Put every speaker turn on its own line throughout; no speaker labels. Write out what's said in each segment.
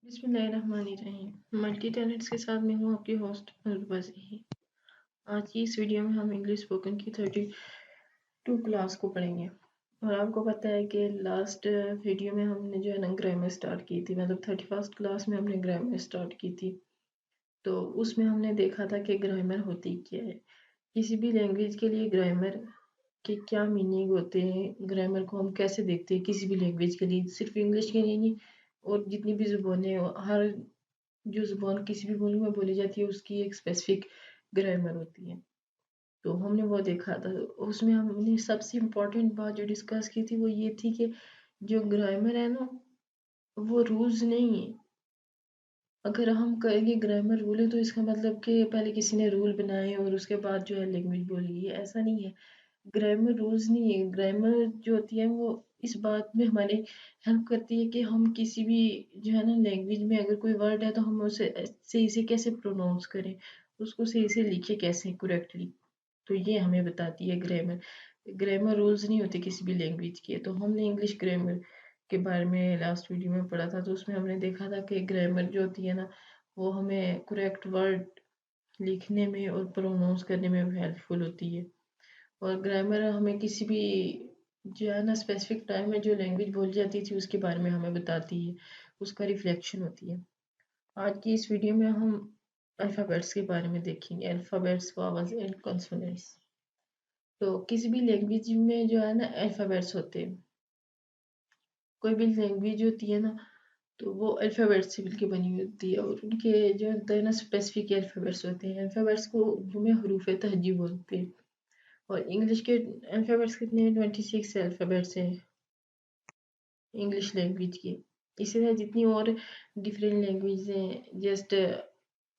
बिस्मिल्लाहिर्रहमानिर्रहीम। Multi talents के साथ मैं हूँ आपकी होस्ट नूरबाज़ी। आज की इस वीडियो में हम इंग्लिश स्पोकन की 32 क्लास को पढ़ेंगे। और आपको पता है कि लास्ट वीडियो में हमने जो है ना ग्रामर स्टार्ट की थी, मतलब 31st क्लास में हमने ग्रामर स्टार्ट की थी। तो उसमें हमने देखा था कि ग्रामर होती क्या है, किसी भी लैंग्वेज के लिए ग्रामर के क्या मीनिंग होते हैं, ग्रामर को हम कैसे देखते हैं किसी भी लैंग्वेज के लिए, सिर्फ इंग्लिश के लिए नहीं, और जितनी भी ज़ुबानें हर जो ज़ुबान किसी भी मुल्क में बोली जाती है उसकी एक स्पेसिफिक ग्रामर होती है। तो हमने वो देखा था। उसमें हमने सबसे इम्पोर्टेंट बात जो डिस्कस की थी वो ये थी कि जो ग्रामर है ना वो रूल्स नहीं है। अगर हम कहेंगे ग्रामर रूल है तो इसका मतलब कि पहले किसी ने रूल बनाए और उसके बाद जो है लैंग्वेज बोली है, ऐसा नहीं है। ग्रामर रूल्स नहीं है। ग्रामर जो होती है वो इस बात में हमारी हेल्प करती है कि हम किसी भी जो है ना लैंग्वेज में अगर कोई वर्ड है तो हम उसे सही से कैसे प्रोनाउंस करें, उसको सही से लिखे कैसे करेक्टली। तो ये हमें बताती है ग्रामर। ग्रामर रूल्स नहीं होते किसी भी लैंग्वेज के। तो हमने इंग्लिश ग्रामर के बारे में लास्ट वीडियो में पढ़ा था, तो उसमें हमने देखा था कि ग्रामर जो होती है ना वो हमें करेक्ट वर्ड लिखने में और प्रोनाउंस करने में हेल्पफुल होती है। और ग्रामर हमें किसी भी जो है ना स्पेसिफिक टाइम में जो लैंग्वेज बोली जाती थी उसके बारे में हमें बताती है, उसका रिफ्लेक्शन होती है। आज की इस वीडियो में हम अल्फ़ाबेट्स के बारे में देखेंगे, अल्फ़ाबेट्स, वावल्स एंड कॉन्सोनेंट्स। तो किसी भी लैंग्वेज में जो है ना अल्फ़ाबेट्स होते हैं। कोई भी लैंग्वेज होती है ना तो वो अल्फ़ाबेट से मिलके बनी होती है, और उनके जो होते हैं ना स्पेसिफिक अल्फ़ाबेट्स होते हैं। अल्फ़ाबेट्स को उर्दू में हरूफ तहजी बोलते हैं। और इंग्लिश के अल्फ़ाबेट्स कितने हैं? 26 अल्फ़ाबेट्स हैं इंग्लिश लैंग्वेज की। इसी तरह जितनी और डिफरेंट लैंग्वेज हैं, जस्ट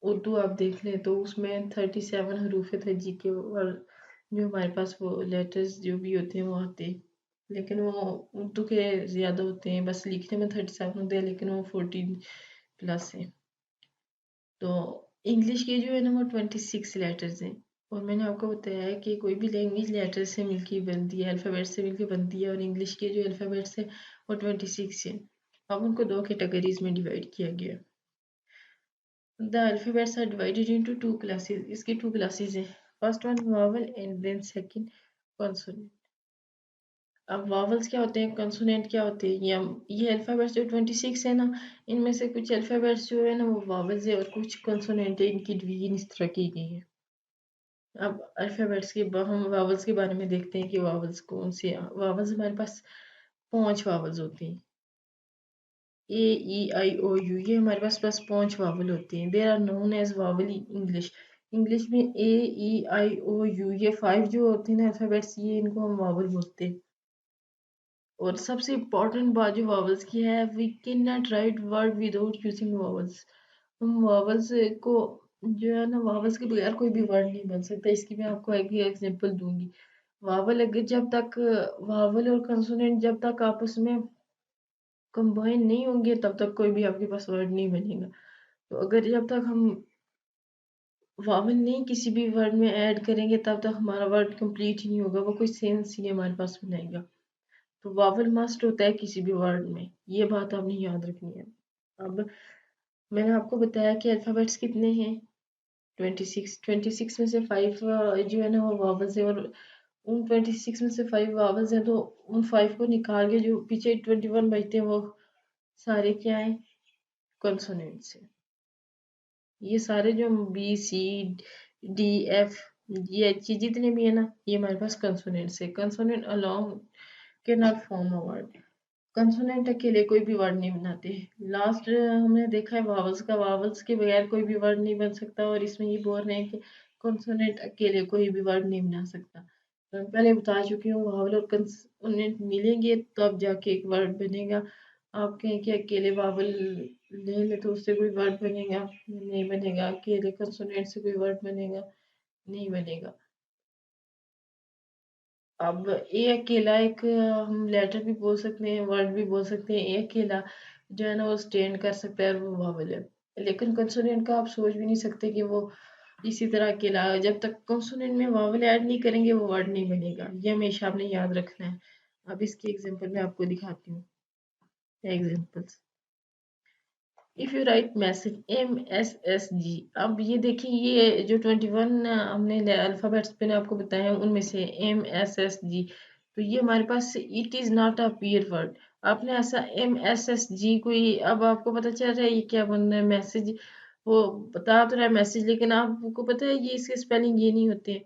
उर्दू आप देख लें तो उसमें 37 हरूफ तहजी के और जो हमारे पास वो लेटर्स जो भी होते हैं वो आते हैं, लेकिन वो उर्दू के ज़्यादा होते हैं। बस लिखने में 37 होते हैं लेकिन वो 14 प्लस है। तो इंग्लिश के जो है ना वो 26 लेटर्स हैं। और मैंने आपको बताया है कि कोई भी लैंग्वेज लेटर से मिलके बनती है, अल्फ़ाबेट से मिलके बनती है, और इंग्लिश के जो अल्फ़ाबेट्स हैं वो 26 हैं। अब उनको दो कैटेगरीज में डिवाइड किया गया। The alphabets are divided into two classes. इसकी टू क्लासेस हैं। First one vowel and then second consonant. अब वावल्स क्या होते हैं, कंसोनेंट क्या होते हैं? ये अल्फ़ाबेट्स जो 26 है ना, इनमें से कुछ अल्फ़ाबेट्स जो है ना वो वावल्स है और कुछ कंसोनेंट है। इनकी डिवीजन इस तरह की गई है। अब अल्फ़ाबेट्स के हम वावल्स के बारे में देखते हैं कि वावल्स कौन से हैं। वावल्स हमारे पास 5 वावल्स होती हैं। ए ई आई ओ यू, ये हमारे पास बस 5 वावल होती हैं। There are known as vowel in English. English में A E I O you ये 5 जो होती हैं ना अल्फ़ाबेट्स, ये इनको हम वावल बोलते हैं। और सबसे इम्पोर्टेंट बात जो वावल्स की है, we can not write word without using vowels. हम वावल्स को जो है ना वावल्स के बगैर कोई भी वर्ड नहीं बन सकता। इसकी मैं आपको एक ही एग्जांपल दूंगी। वावल अगर जब तक वावल और कंसोनेंट जब तक आपस में कंबाइन नहीं होंगे तब तक कोई भी आपके पास वर्ड नहीं बनेगा। तो अगर जब तक हम वावल नहीं किसी भी वर्ड में ऐड करेंगे तब तक हमारा वर्ड कंप्लीट ही नहीं होगा, वो कोई सेंस ही नहीं हमारे पास बनाएगा। तो वावल मस्ट होता है किसी भी वर्ड में, ये बात आपने याद रखनी है। अब मैंने आपको बताया कि अल्फ़ाबेट्स कितने हैं? 26 में से 5 जो है ना वो वावल्स है, और उन 26 में से 5 वावल्स हैं, तो उन 5 को निकाल के जो पीछे 21 बचते हैं वो सारे क्या हैं? कॉन्सोनेंट्स हैं। ये सारे जो B C D F G H जितने भी है ना ये हमारे पास कंसोनेंट्स है। Consonant alone can not form a word. Consonant अकेले कोई भी वर्ड नहीं बनाते। लास्ट हमने देखा है वावल्स का, वावल्स के बगैर कोई भी वर्ड नहीं बन सकता, और इसमें ये बोल रहे हैं कि कंसोनेंट अकेले कोई भी वर्ड नहीं बना सकता। तो मैं पहले बता चुकी हूँ वावल और कंसोनेंट मिलेंगे तो अब जाके एक वर्ड बनेगा। आप कहें कि अकेले वावल ले ले तो उससे कोई वर्ड बनेगा? नहीं बनेगा। अकेले कंसोनेंट से कोई वर्ड बनेगा? नहीं बनेगा। अब ए अकेला एक हम लेटर भी बोल सकते हैं, वर्ड भी बोल सकते हैं। ए अकेला जो है ना वो स्टैंड कर सकता है और वो वावल है। लेकिन कंसोनेंट का आप सोच भी नहीं सकते कि वो इसी तरह अकेला, जब तक कंसोनेंट में वावल ऐड नहीं करेंगे वो वर्ड नहीं बनेगा। ये हमेशा आपने याद रखना है। अब इसकी एग्जांपल मैं आपको दिखाती हूँ। Examples, if you right message MSSG, अब ये देखिए ये जो 21 हमने अल्फाबेट्स मैंने आपको बताए हैं उनमें से MSSG, तो ये हमारे पास it is not a pair word. आपने ऐसा MSSG कोई, अब आपको पता चल रहा है ये क्या बन रहा है मैसेज, वो बता तो रहा है मैसेज, लेकिन आपको पता है ये इसके स्पेलिंग ये नहीं होते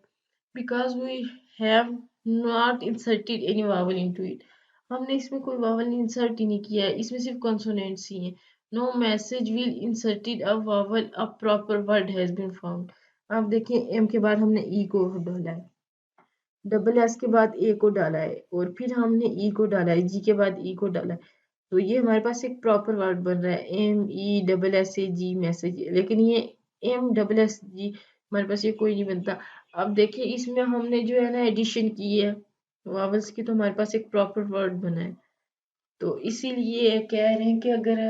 because we have not inserted any vowel into it। हमने इसमें कोई vowel इंसर्ट ही नहीं किया है, इसमें सिर्फ consonants ही हैं। No message will inserted a vowel, a proper word has been found। आप देखें M के बाद हमने E को डाला है, डबल एस के बाद ए को डाला है, और फिर हमने ई को डाला है, जी के बाद ई को डाला है, तो ये हमारे पास एक प्रॉपर वर्ड बन रहा है MESSAG मैसेज। लेकिन ये MSSG हमारे पास ये कोई नहीं बनता। अब देखिए इसमें हमने जो है ना एडिशन की है वावल्स की, तो हमारे पास एक प्रॉपर वर्ड बना है। तो इसीलिए कह रहे हैं कि अगर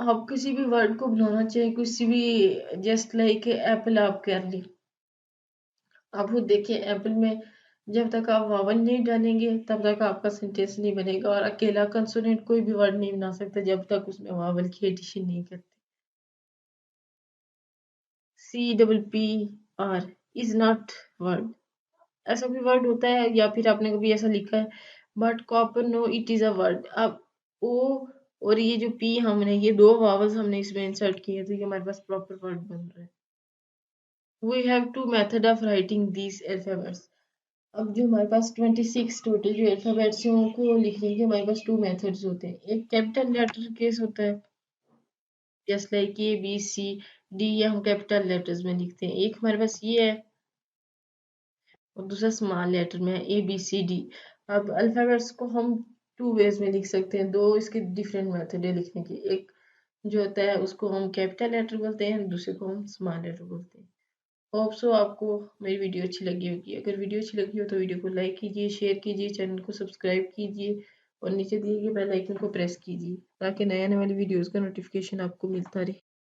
आप किसी भी वर्ड को बनाना चाहें, किसी भी, जस्ट लाइक एप्पल आप कर ली, आप खुद देखिए एप्पल में जब तक आप वावल नहीं डालेंगे तब तक आपका सेंटेंस नहीं बनेगा, और अकेला कंसोनेंट कोई भी वर्ड नहीं बना सकता जब तक उसमें वावल की एडिशन नहीं करते। CPPR इज नॉट वर्ड, ऐसा भी वर्ड होता है या फिर आपने कभी ऐसा लिखा है, but copper no it is a word. अब ओ और ये जो पी हमने ये दो वावल्स हमने इसमें इंसर्ट किए, तो ये हमारे पास प्रॉपर वर्ड बन रहा है। We have two method of writing these alphabets. अब जो हमारे पास 26 टोटल जो अल्फाबेट्स हैं उनको लिखने के हमारे पास टू मेथड्स होते हैं। एक कैपिटल लेटर केस होता है, जस्ट लाइक ABCD, या हम कैपिटल लेटर्स में लिखते हैं। एक हमारे पास ये है और दूसरा स्मॉल लेटर में है ABCD। अब अल्फाबेट्स को हम टू वेज में लिख सकते हैं, दो इसके डिफरेंट मेथड है लिखने की। एक जो होता है उसको हम कैपिटल लेटर बोलते हैं, दूसरे को हम स्मॉल लेटर बोलते हैं। होप सो आपको मेरी वीडियो अच्छी लगी होगी। अगर वीडियो अच्छी लगी हो तो वीडियो को लाइक कीजिए, शेयर कीजिए, चैनल को सब्सक्राइब कीजिए और नीचे दिए गए बेल आइकन को प्रेस कीजिए ताकि नए आने वाली वीडियोस का नोटिफिकेशन आपको मिलता रहे।